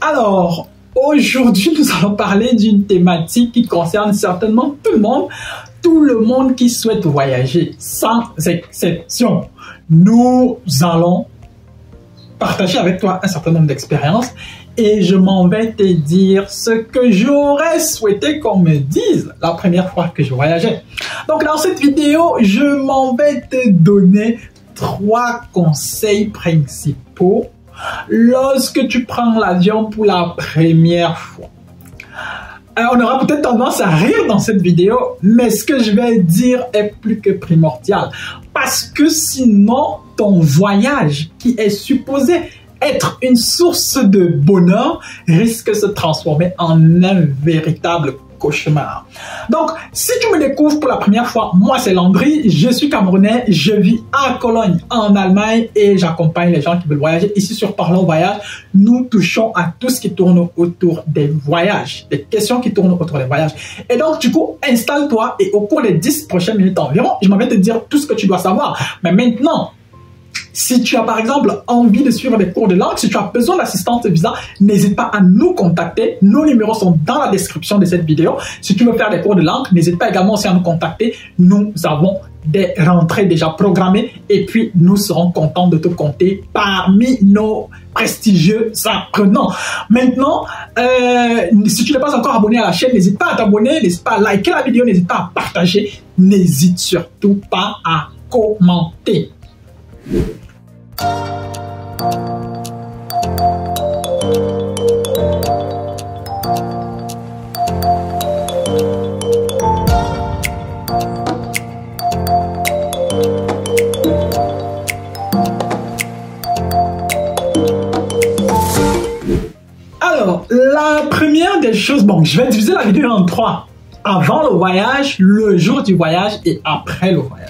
Alors, aujourd'hui, nous allons parler d'une thématique qui concerne certainement tout le monde qui souhaite voyager, sans exception. Nous allons partager avec toi un certain nombre d'expériences et je m'en vais te dire ce que j'aurais souhaité qu'on me dise la première fois que je voyageais. Donc, dans cette vidéo, je m'en vais te donner 3 conseils principaux lorsque tu prends l'avion pour la première fois. On aura peut-être tendance à rire dans cette vidéo, mais ce que je vais dire est plus que primordial. Parce que sinon, ton voyage, qui est supposé être une source de bonheur, risque de se transformer en un véritable cauchemar. Donc, si tu me découvres pour la première fois, moi c'est Landry, je suis Camerounais, je vis à Cologne, en Allemagne, et j'accompagne les gens qui veulent voyager. Ici sur Parlons Voyage, nous touchons à tout ce qui tourne autour des voyages, des questions qui tournent autour des voyages. Et donc, du coup, installe-toi et au cours des 10 prochaines minutes environ, je m'en vais te dire tout ce que tu dois savoir. Mais maintenant, si tu as par exemple envie de suivre des cours de langue, si tu as besoin d'assistance visa, n'hésite pas à nous contacter. Nos numéros sont dans la description de cette vidéo. Si tu veux faire des cours de langue, n'hésite pas également aussi à nous contacter. Nous avons des rentrées déjà programmées et puis nous serons contents de te compter parmi nos prestigieux apprenants. Maintenant, si tu n'es pas encore abonné à la chaîne, n'hésite pas à t'abonner, n'hésite pas à liker la vidéo, n'hésite pas à partager, n'hésite surtout pas à commenter. Alors, la première des choses, bon, je vais diviser la vidéo en 3. Avant le voyage, le jour du voyage et après le voyage.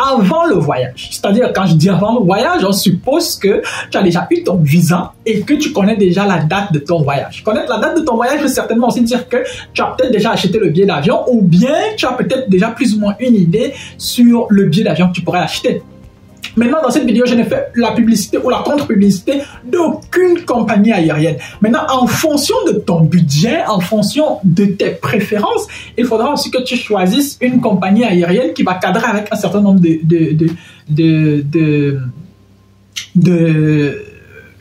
Avant le voyage, c'est-à-dire quand je dis avant le voyage, on suppose que tu as déjà eu ton visa et que tu connais déjà la date de ton voyage. Connaître la date de ton voyage veut certainement aussi dire que tu as peut-être déjà acheté le billet d'avion ou bien tu as peut-être déjà plus ou moins une idée sur le billet d'avion que tu pourrais acheter. Maintenant, dans cette vidéo, je ne fais la publicité ou la contre-publicité d'aucune compagnie aérienne. Maintenant, en fonction de ton budget, en fonction de tes préférences, il faudra aussi que tu choisisses une compagnie aérienne qui va cadrer avec un certain nombre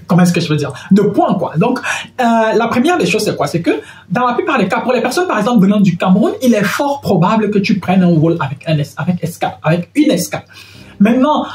comment est-ce que je veux dire, de points, quoi. Donc, la première des choses, c'est quoi? C'est que, dans la plupart des cas, pour les personnes, par exemple, venant du Cameroun, il est fort probable que tu prennes un vol avec une escale. Maintenant,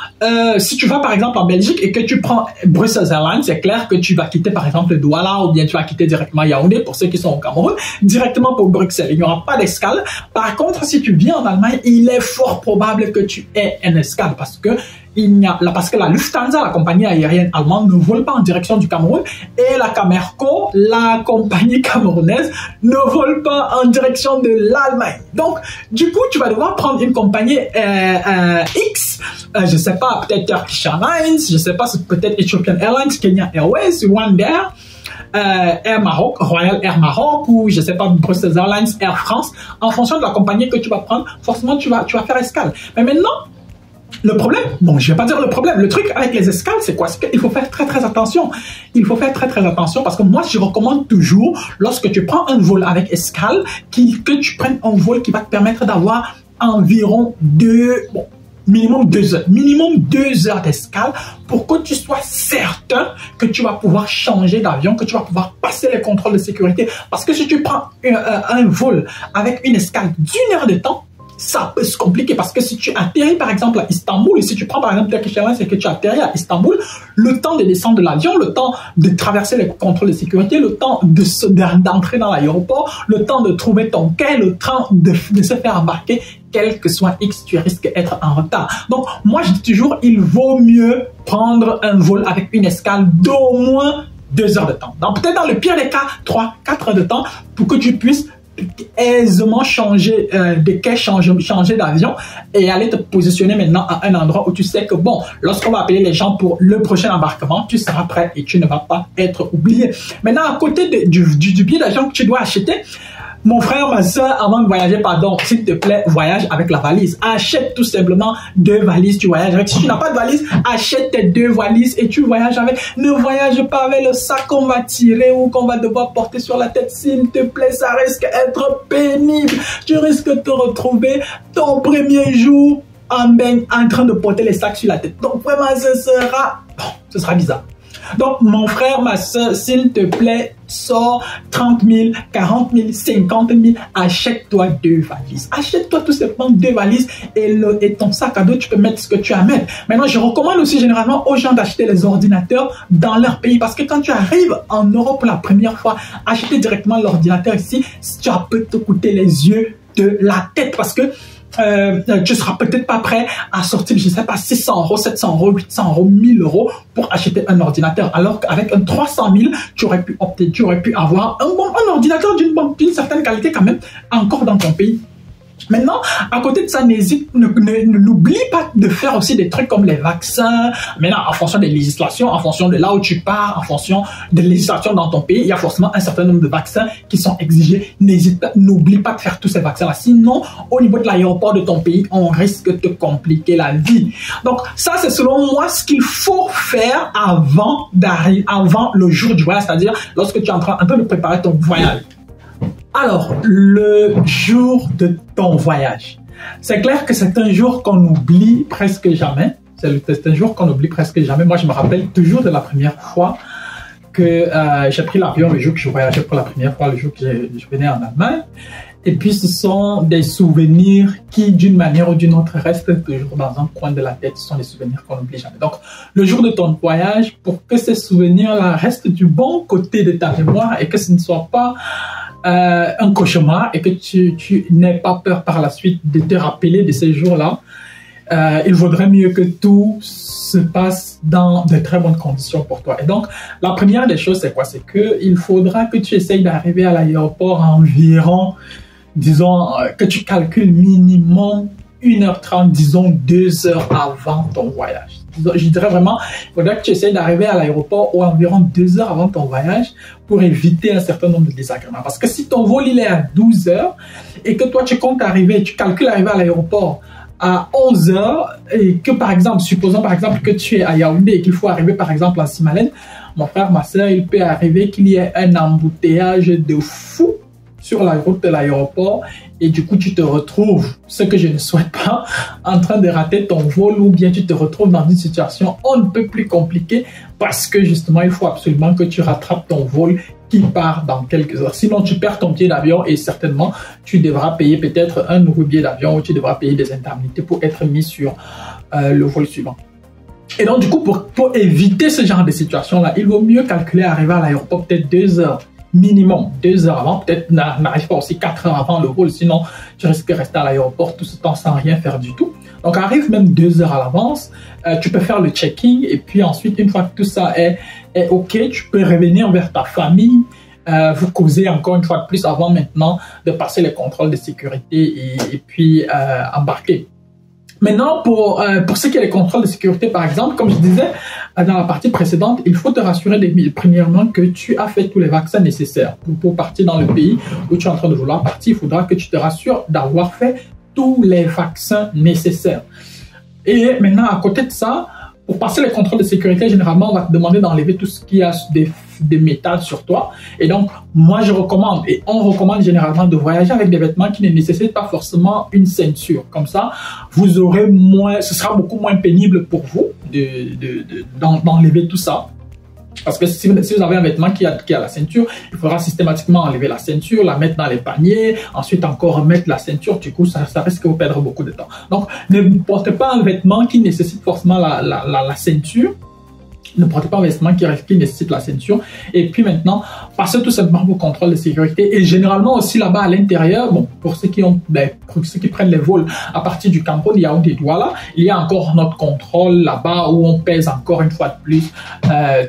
si tu vas par exemple en Belgique et que tu prends Brussels Airlines, c'est clair que tu vas quitter par exemple Douala ou bien tu vas quitter directement Yaoundé pour ceux qui sont au Cameroun, directement pour Bruxelles. Il n'y aura pas d'escale. Par contre, si tu viens en Allemagne, il est fort probable que tu aies une escale parce que la Lufthansa, la compagnie aérienne allemande, ne vole pas en direction du Cameroun et la Camerco, la compagnie camerounaise, ne vole pas en direction de l'Allemagne. Donc, du coup, tu vas devoir prendre une compagnie X, je sais pas, peut-être Turkish Airlines, je sais pas, c'est peut-être Ethiopian Airlines, Kenya Airways, Rwandair, Air Maroc, Royal Air Maroc ou je sais pas, Brussels Airlines, Air France. En fonction de la compagnie que tu vas prendre, forcément, tu vas faire escale. Mais maintenant, le problème, bon, je vais pas dire le problème, le truc avec les escales, c'est quoi? C'est qu'il faut faire très attention. Il faut faire très attention parce que moi, je recommande toujours, lorsque tu prends un vol avec escale, que tu prennes un vol qui va te permettre d'avoir environ minimum 2 heures. Minimum 2 heures d'escale pour que tu sois certain que tu vas pouvoir changer d'avion, que tu vas pouvoir passer les contrôles de sécurité. Parce que si tu prends un vol avec une escale d'1 heure de temps, ça peut se compliquer parce que si tu atterris par exemple à Istanbul et si tu prends par exemple Turkish Airlines et que tu atterris à Istanbul, le temps de descendre de l'avion, le temps de traverser les contrôles de sécurité, le temps d'entrer dans l'aéroport, le temps de trouver ton quai, le temps de se faire embarquer, quel que soit X, tu risques d'être en retard. Donc moi je dis toujours, il vaut mieux prendre un vol avec une escale d'au moins 2 heures de temps. Donc peut-être dans le pire des cas, 3-4 heures de temps pour que tu puisses aisément changer de quai, changer d'avion et aller te positionner maintenant à un endroit où tu sais que bon, lorsqu'on va appeler les gens pour le prochain embarquement, tu seras prêt et tu ne vas pas être oublié. Maintenant, à côté du billet d'avion que tu dois acheter, Mon frère, ma soeur, avant de voyager, pardon, s'il te plaît, voyage avec la valise. Achète tout simplement 2 valises, tu voyages avec. Si tu n'as pas de valise, achète tes 2 valises et tu voyages avec. Ne voyage pas avec le sac qu'on va tirer ou qu'on va devoir porter sur la tête. S'il te plaît, ça risque d'être pénible. Tu risques de te retrouver ton premier jour en train de porter les sacs sur la tête. Donc vraiment, ce sera bizarre. Donc, mon frère, ma soeur, s'il te plaît, sors 30 000, 40 000, 50 000, achète-toi 2 valises. Achète-toi tout simplement 2 valises et ton sac à dos, tu peux mettre ce que tu as à mettre. Maintenant, je recommande aussi généralement aux gens d'acheter les ordinateurs dans leur pays parce que quand tu arrives en Europe pour la première fois, acheter directement l'ordinateur ici, ça peut te coûter les yeux de la tête parce que tu seras peut-être pas prêt à sortir, je sais pas, 600 euros, 700 euros, 800 euros, 1000 euros pour acheter un ordinateur. Alors qu'avec un 300 000, tu aurais pu opter, tu aurais pu avoir un ordinateur d'une certaine qualité quand même, encore dans ton pays. Maintenant, à côté de ça, n'oublie pas de faire aussi des trucs comme les vaccins. Maintenant, en fonction des législations, en fonction de là où tu pars, en fonction des législations dans ton pays, il y a forcément un certain nombre de vaccins qui sont exigés. N'oublie pas de faire tous ces vaccins-là. Sinon, au niveau de l'aéroport de ton pays, on risque de te compliquer la vie. Donc, ça, c'est selon moi ce qu'il faut faire avant le jour du voyage, c'est-à-dire lorsque tu es en train de préparer ton voyage. Alors, le jour de ton voyage. C'est clair que c'est un jour qu'on oublie presque jamais. C'est un jour qu'on oublie presque jamais. Moi, je me rappelle toujours de la première fois que j'ai pris l'avion, le jour que je voyageais pour la première fois, le jour que je venais en Allemagne. Et puis, ce sont des souvenirs qui, d'une manière ou d'une autre, restent toujours dans un coin de la tête. Ce sont des souvenirs qu'on n'oublie jamais. Donc, le jour de ton voyage, pour que ces souvenirs-là restent du bon côté de ta mémoire et que ce ne soit pas un cauchemar et que tu n'aies pas peur par la suite de te rappeler de ces jours-là, il vaudrait mieux que tout se passe dans de très bonnes conditions pour toi. Et donc, la première des choses, c'est quoi? C'est qu'il faudra que tu essayes d'arriver à l'aéroport environ, disons, que tu calcules minimum 1h30, disons 2 heures avant ton voyage. Je dirais vraiment, il faudrait que tu essayes d'arriver à l'aéroport environ 2 heures avant ton voyage pour éviter un certain nombre de désagréments. Parce que si ton vol il est à 12 heures et que toi tu comptes arriver, tu calcules arriver à l'aéroport à 11 heures et que par exemple, supposons par exemple que tu es à Yaoundé et qu'il faut arriver par exemple à Simalène, mon frère, ma soeur, il peut arriver qu'il y ait un embouteillage de fou sur la route de l'aéroport et du coup tu te retrouves, ce que je ne souhaite pas, en train de rater ton vol ou bien tu te retrouves dans une situation un peu plus compliquée parce que justement il faut absolument que tu rattrapes ton vol qui part dans quelques heures. Sinon tu perds ton billet d'avion et certainement tu devras payer peut-être un nouveau billet d'avion ou tu devras payer des indemnités pour être mis sur le vol suivant. Et donc du coup pour éviter ce genre de situation là, il vaut mieux calculer arriver à l'aéroport peut-être 2 heures. Minimum 2 heures avant, peut-être n'arrive pas aussi 4 heures avant le vol, sinon tu risques de rester à l'aéroport tout ce temps sans rien faire du tout. Donc arrive même 2 heures à l'avance, tu peux faire le check-in et puis ensuite une fois que tout ça est ok, tu peux revenir vers ta famille, vous causer encore une fois de plus avant maintenant de passer les contrôles de sécurité et puis embarquer. Maintenant, pour ce qui est des contrôles de sécurité, par exemple, comme je disais dans la partie précédente, il faut te rassurer premièrement que tu as fait tous les vaccins nécessaires. Pour partir dans le pays où tu es en train de vouloir partir, il faudra que tu te rassures d'avoir fait tous les vaccins nécessaires. Et maintenant, à côté de ça, pour passer les contrôles de sécurité, généralement, on va te demander d'enlever tout ce qui a des métals sur toi. Et donc, moi, je recommande, et on recommande généralement de voyager avec des vêtements qui ne nécessitent pas forcément une ceinture. Comme ça, vous aurez moins, ce sera beaucoup moins pénible pour vous d'enlever tout ça. Parce que si vous avez un vêtement qui a la ceinture, il faudra systématiquement enlever la ceinture, la mettre dans les paniers, ensuite encore remettre la ceinture. Du coup, ça risque de vous perdre beaucoup de temps. Donc, ne portez pas un vêtement qui nécessite forcément la ceinture. Ne portez pas un vêtement qui nécessite la ceinture. Et puis maintenant, passez tout simplement vos contrôles de sécurité. Et généralement aussi là-bas à l'intérieur, bon, pour ceux qui prennent les vols à partir du Cameroun, il y a des douanes, il y a encore notre contrôle là-bas où on pèse encore une fois de plus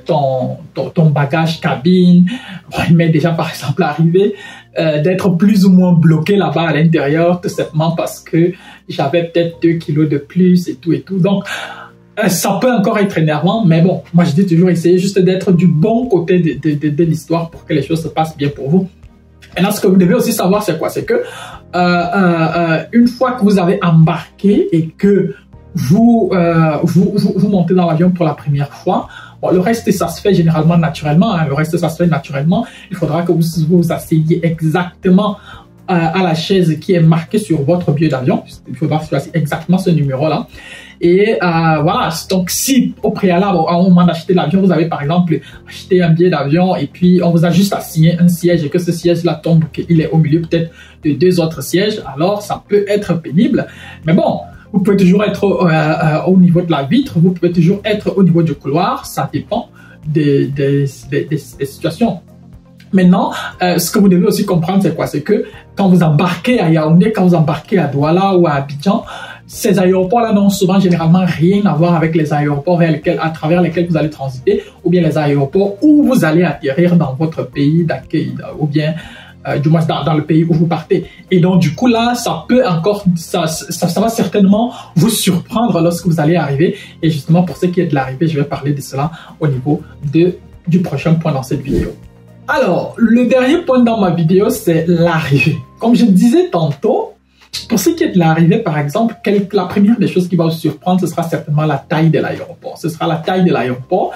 ton bagage cabine. Bon, il m'est déjà par exemple arrivé d'être plus ou moins bloqué là-bas à l'intérieur, tout simplement parce que j'avais peut-être 2 kilos de plus et tout et tout. Donc, ça peut encore être énervant, mais bon, moi je dis toujours essayez juste d'être du bon côté de l'histoire pour que les choses se passent bien pour vous. Maintenant, ce que vous devez aussi savoir, c'est quoi? C'est que une fois que vous avez embarqué et que vous montez dans l'avion pour la première fois, bon, le reste, ça se fait généralement naturellement. Hein, le reste, ça se fait naturellement. Il faudra que vous vous asseyez exactement à la chaise qui est marquée sur votre billet d'avion. Il faudra choisir exactement ce numéro-là. Et voilà, donc si au préalable, au moment d'acheter l'avion, vous avez par exemple acheté un billet d'avion et puis on vous a juste assigné un siège et que ce siège-là tombe, qu'il est au milieu peut-être de deux autres sièges, alors ça peut être pénible. Mais bon, vous pouvez toujours être au niveau de la vitre, vous pouvez toujours être au niveau du couloir, ça dépend des situations. Maintenant, ce que vous devez aussi comprendre, c'est quoi? C'est que quand vous embarquez à Yaoundé, quand vous embarquez à Douala ou à Abidjan, ces aéroports-là n'ont souvent généralement rien à voir avec les aéroports à travers lesquels vous allez transiter, ou bien les aéroports où vous allez atterrir dans votre pays d'accueil, ou bien du moins dans le pays où vous partez. Et donc du coup là, ça va certainement vous surprendre lorsque vous allez arriver. Et justement pour ce qui est de l'arrivée, je vais parler de cela au niveau du prochain point dans cette vidéo. Alors, le dernier point dans ma vidéo, c'est l'arrivée. Comme je disais tantôt, pour ce qui est de l'arrivée, par exemple, la première des choses qui va vous surprendre, ce sera certainement la taille de l'aéroport. Ce sera la taille de l'aéroport,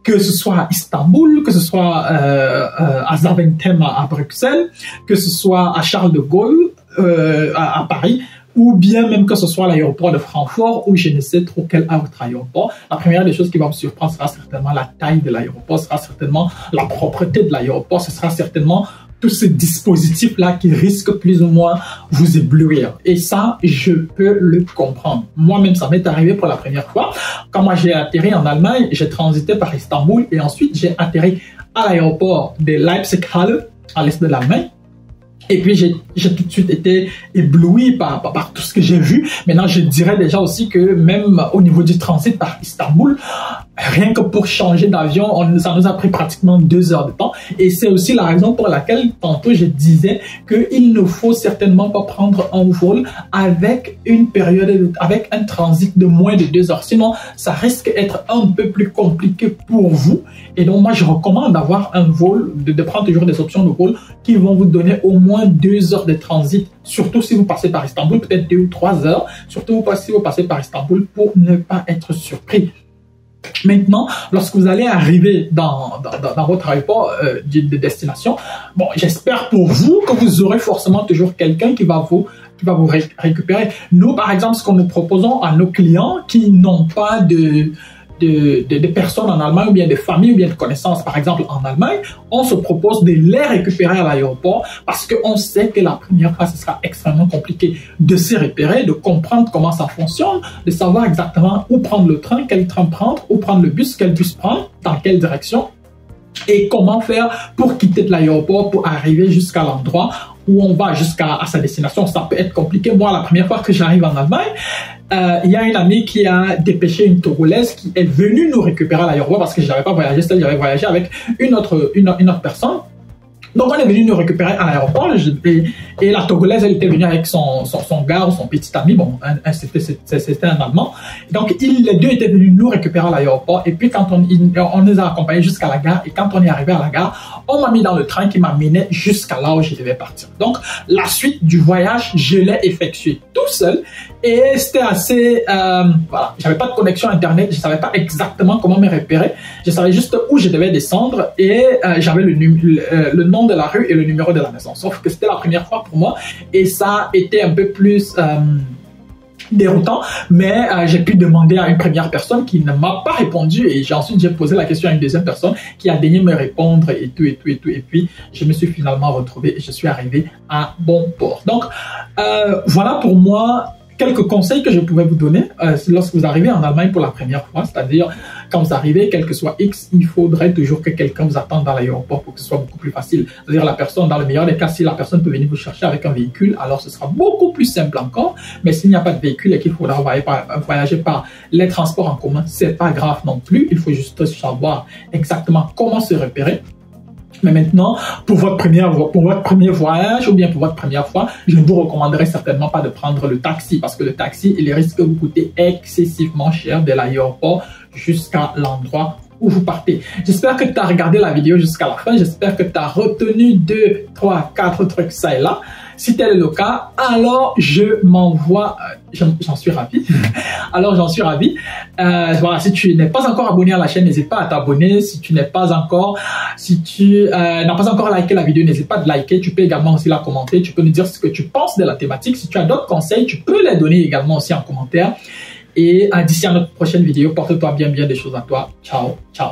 que ce soit à Istanbul, que ce soit à Zaventem à Bruxelles, que ce soit à Charles de Gaulle à Paris, ou bien même que ce soit l'aéroport de Francfort ou je ne sais trop quel autre aéroport. La première des choses qui va me surprendre sera certainement la taille de l'aéroport, sera certainement la propreté de l'aéroport, ce sera certainement tous ces dispositifs-là qui risquent plus ou moins vous éblouir. Et ça, je peux le comprendre. Moi-même, ça m'est arrivé pour la première fois. Quand moi j'ai atterri en Allemagne, j'ai transité par Istanbul et ensuite j'ai atterri à l'aéroport de Leipzig-Halle, à l'est de l'Allemagne. Et puis, j'ai tout de suite été ébloui par tout ce que j'ai vu. Maintenant, je dirais déjà aussi que même au niveau du transit par Istanbul, rien que pour changer d'avion, ça nous a pris pratiquement 2 heures de temps. Et c'est aussi la raison pour laquelle, tantôt, je disais qu'il ne faut certainement pas prendre un vol avec avec un transit de moins de 2 heures. Sinon, ça risque d'être un peu plus compliqué pour vous. Et donc, moi, je recommande d'avoir un vol, de prendre toujours des options de vol qui vont vous donner au moins 2 heures de transit, surtout si vous passez par Istanbul, peut-être 2 ou 3 heures, surtout si vous passez par Istanbul pour ne pas être surpris. Maintenant, lorsque vous allez arriver dans votre aéroport de destination, bon, j'espère pour vous que vous aurez forcément toujours quelqu'un qui va vous récupérer. Nous, par exemple, ce que nous proposons à nos clients qui n'ont pas de personnes en Allemagne ou bien de familles ou bien de connaissances, par exemple en Allemagne, on se propose de les récupérer à l'aéroport parce qu'on sait que la première fois, ce sera extrêmement compliqué de se repérer, de comprendre comment ça fonctionne, de savoir exactement où prendre le train, quel train prendre, où prendre le bus, quel bus prendre, dans quelle direction et comment faire pour quitter de l'aéroport pour arriver jusqu'à l'endroit où on va jusqu'à sa destination. Ça peut être compliqué. Moi, la première fois que j'arrive en Allemagne, il y a une amie qui a dépêché une Togolaise qui est venue nous récupérer à l'aéroport parce que je n'avais pas voyagé seul, j'avais voyagé avec une autre personne. Donc, on est venu nous récupérer à l'aéroport et la Togolaise, elle était venue avec son gars ou son petit ami. Bon, c'était un Allemand. Donc, les deux étaient venus nous récupérer à l'aéroport. Et puis, quand on nous a accompagnés jusqu'à la gare, et quand on est arrivé à la gare, on m'a mis dans le train qui m'amenait jusqu'à là où je devais partir. Donc, la suite du voyage, je l'ai effectué tout seul. Et c'était assez... voilà, j'avais pas de connexion Internet, je savais pas exactement comment me repérer. Je savais juste où je devais descendre et j'avais le nom de la rue et le numéro de la maison. Sauf que c'était la première fois pour moi et ça a été un peu plus déroutant, mais j'ai pu demander à une première personne qui ne m'a pas répondu et ensuite j'ai posé la question à une deuxième personne qui a daigné me répondre et tout. Et puis je me suis finalement retrouvé et je suis arrivé à bon port. Donc voilà pour moi quelques conseils que je pouvais vous donner lorsque vous arrivez en Allemagne pour la première fois, c'est-à-dire quand vous arrivez, quel que soit X, il faudrait toujours que quelqu'un vous attende dans l'aéroport pour que ce soit beaucoup plus facile. C'est-à-dire la personne, dans le meilleur des cas, si la personne peut venir vous chercher avec un véhicule, alors ce sera beaucoup plus simple encore. Mais s'il n'y a pas de véhicule et qu'il faudra voyager par les transports en commun, c'est pas grave non plus. Il faut juste savoir exactement comment se repérer. Mais maintenant, pour votre premier voyage ou bien pour votre première fois, je ne vous recommanderais certainement pas de prendre le taxi parce que le taxi, il risque de vous coûter excessivement cher de l'aéroport jusqu'à l'endroit où vous partez. J'espère que tu as regardé la vidéo jusqu'à la fin. J'espère que tu as retenu 2, 3, 4 trucs ça et là. Si tel est le cas, alors je m'envoie, j'en suis ravi. Alors j'en suis ravi. Voilà, si tu n'es pas encore abonné à la chaîne, n'hésite pas à t'abonner. Si tu n'as pas encore liké la vidéo, n'hésite pas à liker. Tu peux également aussi la commenter. Tu peux nous dire ce que tu penses de la thématique. Si tu as d'autres conseils, tu peux les donner également aussi en commentaire. Et d'ici à notre prochaine vidéo, porte-toi bien des choses à toi. Ciao, ciao.